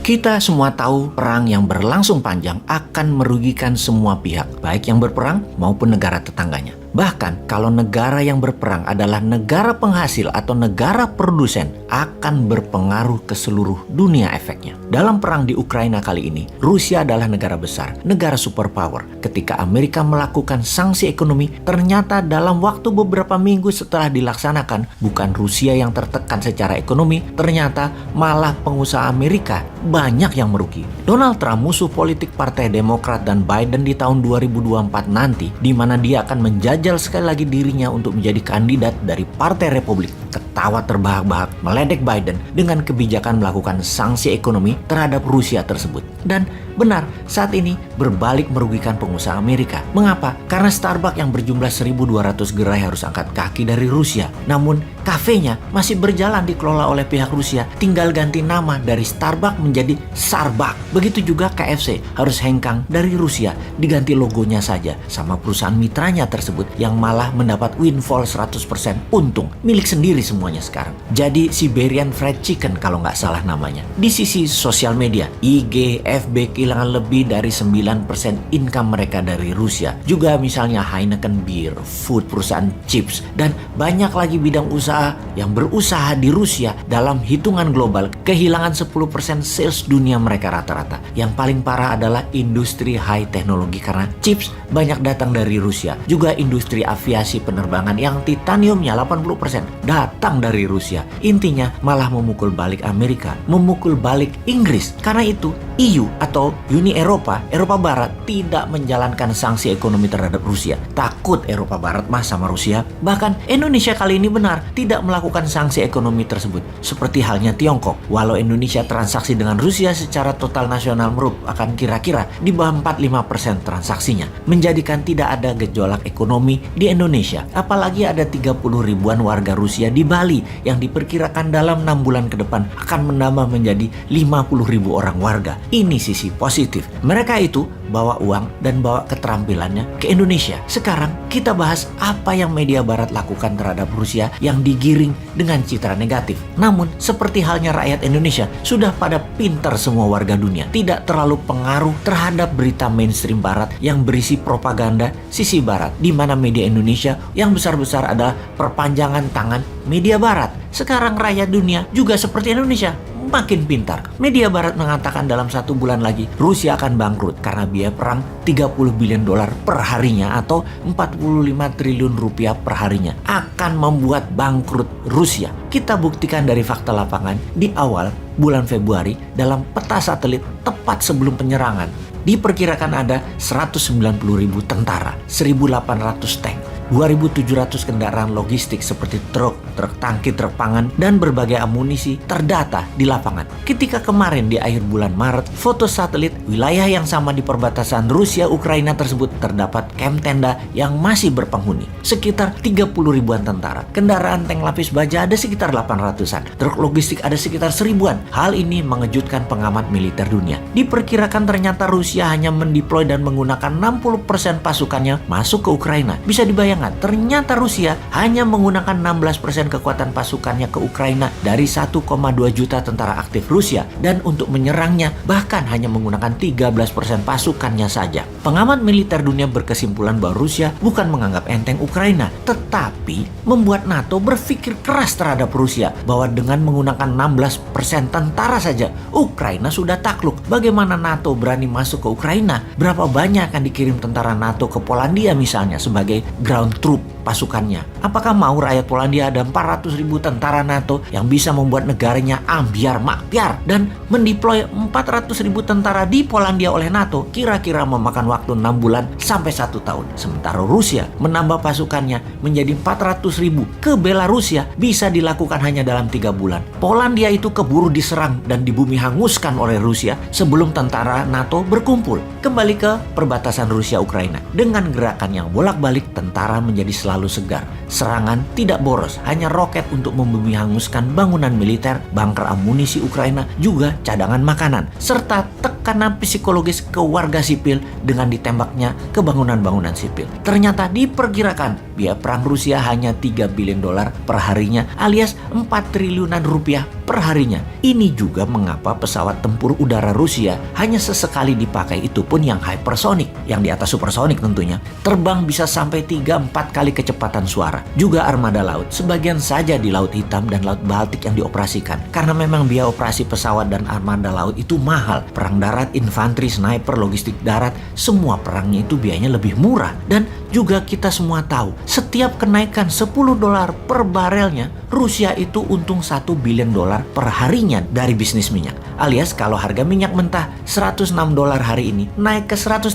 Kita semua tahu perang yang berlangsung panjang akan merugikan semua pihak, baik yang berperang maupun negara tetangganya. Bahkan kalau negara yang berperang adalah negara penghasil atau negara produsen, akan berpengaruh ke seluruh dunia efeknya. Dalam perang di Ukraina kali ini, Rusia adalah negara besar, negara superpower. Ketika Amerika melakukan sanksi ekonomi, ternyata dalam waktu beberapa minggu setelah dilaksanakan, bukan Rusia yang tertekan secara ekonomi, ternyata malah pengusaha Amerika banyak yang merugi. Donald Trump, musuh politik Partai Demokrat dan Biden di tahun 2024 nanti, di mana dia akan menjajal sekali lagi dirinya untuk menjadi kandidat dari Partai Republik, ketawa terbahak-bahak meledek Biden dengan kebijakan melakukan sanksi ekonomi terhadap Rusia tersebut. Dan benar, saat ini berbalik merugikan pengusaha Amerika. Mengapa? Karena Starbucks yang berjumlah 1.200 gerai harus angkat kaki dari Rusia. Namun, kafenya masih berjalan dikelola oleh pihak Rusia, tinggal ganti nama dari Starbucks menjadi Sarbak. Begitu juga KFC harus hengkang dari Rusia, diganti logonya saja sama perusahaan mitranya tersebut yang malah mendapat windfall 100% untung, milik sendiri semuanya sekarang. Jadi Siberian Fried Chicken kalau nggak salah namanya. Di sisi sosial media, IG, FB kehilangan lebih dari 9% income mereka dari Rusia. Juga misalnya Heineken Beer, Food, perusahaan chips, dan banyak lagi bidang usaha yang berusaha di Rusia dalam hitungan global kehilangan 10% sales dunia mereka rata-rata. Yang paling parah adalah industri high teknologi karena chips banyak datang dari Rusia. Juga industri aviasi penerbangan yang titaniumnya 80% datang dari Rusia. Intinya malah memukul balik Amerika, memukul balik Inggris. Karena itu EU atau Uni Eropa Barat tidak menjalankan sanksi ekonomi terhadap Rusia. Takut Eropa Barat mah sama Rusia. Bahkan Indonesia kali ini benar tidak melakukan sanksi ekonomi tersebut. Seperti halnya Tiongkok. Walau Indonesia transaksi dengan Rusia secara total nasional merupakan kira-kira di bawah 45% transaksinya, menjadikan tidak ada gejolak ekonomi di Indonesia. Apalagi ada 30 ribuan warga Rusia di Bali yang diperkirakan dalam 6 bulan ke depan akan menambah menjadi 50 ribu orang warga. Ini sisi positif. Mereka itu bawa uang dan bawa keterampilannya ke Indonesia. Sekarang kita bahas apa yang media barat lakukan terhadap Rusia yang digiring dengan citra negatif. Namun seperti halnya rakyat Indonesia, sudah pada pintar semua warga dunia, tidak terlalu pengaruh terhadap berita mainstream barat yang berisi propaganda sisi barat, di mana media Indonesia yang besar-besar adalah perpanjangan tangan media barat. Sekarang rakyat dunia juga seperti Indonesia, makin pintar. Media barat mengatakan dalam 1 bulan lagi Rusia akan bangkrut karena biaya perang 30 billion dolar per harinya atau 45 triliun rupiah per harinya akan membuat bangkrut Rusia. Kita buktikan dari fakta lapangan di awal bulan Februari dalam peta satelit tepat sebelum penyerangan. Diperkirakan ada 190.000 tentara, 1.800 tank, 2.700 kendaraan logistik seperti truk tangki, truk pangan, dan berbagai amunisi terdata di lapangan. Ketika kemarin di akhir bulan Maret, foto satelit wilayah yang sama di perbatasan Rusia-Ukraina tersebut terdapat kamp tenda yang masih berpenghuni. Sekitar 30 ribuan tentara. Kendaraan tank lapis baja ada sekitar 800-an. Truk logistik ada sekitar 1.000-an. Hal ini mengejutkan pengamat militer dunia. Diperkirakan ternyata Rusia hanya mendeploy dan menggunakan 60% pasukannya masuk ke Ukraina. Bisa dibayangkan, ternyata Rusia hanya menggunakan 16% kekuatan pasukannya ke Ukraina dari 1,2 juta tentara aktif Rusia, dan untuk menyerangnya bahkan hanya menggunakan 13% pasukannya saja. Pengamat militer dunia berkesimpulan bahwa Rusia bukan menganggap enteng Ukraina, tetapi membuat NATO berpikir keras terhadap Rusia bahwa dengan menggunakan 16% tentara saja Ukraina sudah takluk. Bagaimana NATO berani masuk ke Ukraina? Berapa banyak akan dikirim tentara NATO ke Polandia misalnya sebagai ground troop pasukannya? Apakah mau rakyat Polandia ada 400.000 tentara NATO yang bisa membuat negaranya ambiar makbiar, dan mendeploy 400.000 tentara di Polandia oleh NATO kira-kira memakan waktu 6 bulan sampai 1 tahun. Sementara Rusia menambah pasukannya menjadi 400.000 ke Belarusia bisa dilakukan hanya dalam 3 bulan. Polandia itu keburu diserang dan di bumi hanguskan oleh Rusia sebelum tentara NATO berkumpul. Kembali ke perbatasan Rusia-Ukraina. Dengan gerakan yang bolak-balik, tentara menjadi selalu segar. Serangan tidak boros, hanya roket untuk membumi hanguskan bangunan militer, bunker amunisi Ukraina, juga cadangan makanan, serta tekanan psikologis ke warga sipil dengan ditembaknya ke bangunan-bangunan sipil. Ternyata diperkirakan biaya perang Rusia hanya 3 billion dolar per harinya alias 4 triliunan rupiah per harinya. Ini juga mengapa pesawat tempur udara Rusia hanya sesekali dipakai, itu pun yang hypersonic, yang di atas supersonic tentunya, terbang bisa sampai 3-4 kali kecepatan suara. Juga armada laut, sebagian saja di Laut Hitam dan Laut Baltik yang dioperasikan. Karena memang biaya operasi pesawat dan armada laut itu mahal. Perang darat, infanteri, sniper, logistik darat, semua perangnya itu biayanya lebih murah. Dan juga kita semua tahu, setiap kenaikan 10 dolar per barelnya, Rusia itu untung 1 billion dolar per harinya dari bisnis minyak. Alias kalau harga minyak mentah 106 dolar hari ini naik ke 116,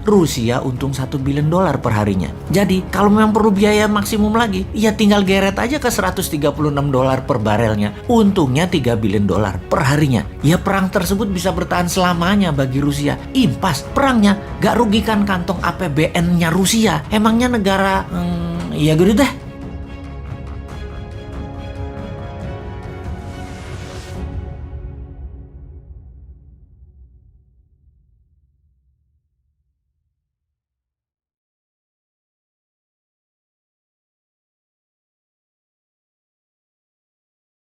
Rusia untung 1 billion dolar per harinya. Jadi kalau memang perlu biaya maksimum lagi, ya tinggal geret aja ke 136 dolar per barelnya. Untungnya 3 billion dolar per harinya. Ya perang tersebut bisa bertahan selamanya bagi Rusia. Impas, perangnya gak rugikan kantong APBN-nya Rusia. Emangnya negara, ya gitu deh.